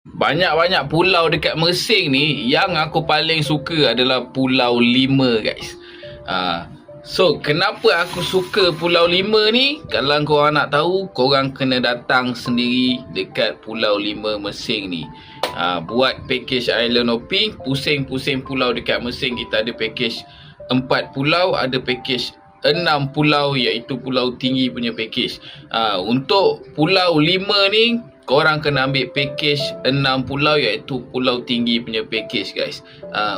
Banyak-banyak pulau dekat Mersing ni, yang aku paling suka adalah Pulau Lima, guys. So, kenapa aku suka Pulau Lima ni? Kalau korang nak tahu, korang kena datang sendiri dekat Pulau Lima Mersing ni. Buat package Island Hopping, pusing-pusing pulau dekat Mersing. Kita ada package 4 pulau, ada package 6 pulau, iaitu pulau tinggi punya package. Untuk Pulau 5 ni, korang kena ambil package 6 pulau, iaitu pulau tinggi punya package, guys.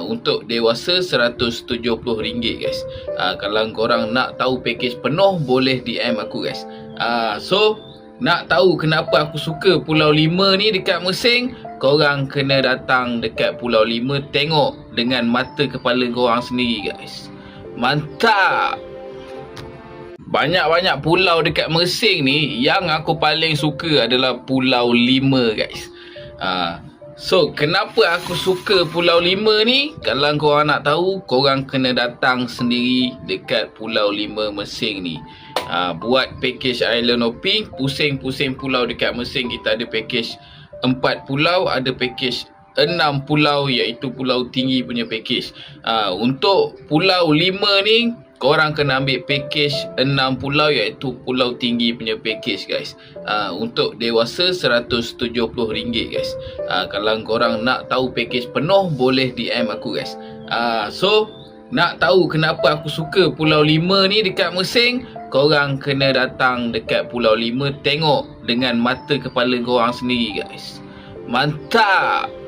Untuk dewasa RM170, guys. Kalau korang nak tahu package penuh, boleh DM aku, guys. So, nak tahu kenapa aku suka Pulau 5 ni dekat Mersing, korang kena datang dekat Pulau 5, tengok dengan mata kepala korang sendiri, guys. Mantap! Banyak-banyak pulau dekat Mersing ni, yang aku paling suka adalah Pulau 5, guys. So, kenapa aku suka Pulau 5 ni? Kalau korang nak tahu, korang kena datang sendiri dekat Pulau 5 Mersing ni. Buat package Island Hopping, pusing-pusing pulau dekat Mersing. Kita ada package 4 pulau, ada package 6 pulau, iaitu pulau tinggi punya package. Untuk Pulau 5 ni, korang kena ambil package 6 pulau, iaitu pulau tinggi punya package, guys. Untuk dewasa RM170, guys. Kalau korang nak tahu package penuh, boleh DM aku, guys. So, nak tahu kenapa aku suka Pulau 5 ni dekat Mersing, korang kena datang dekat Pulau 5, tengok dengan mata kepala korang sendiri, guys. Mantap!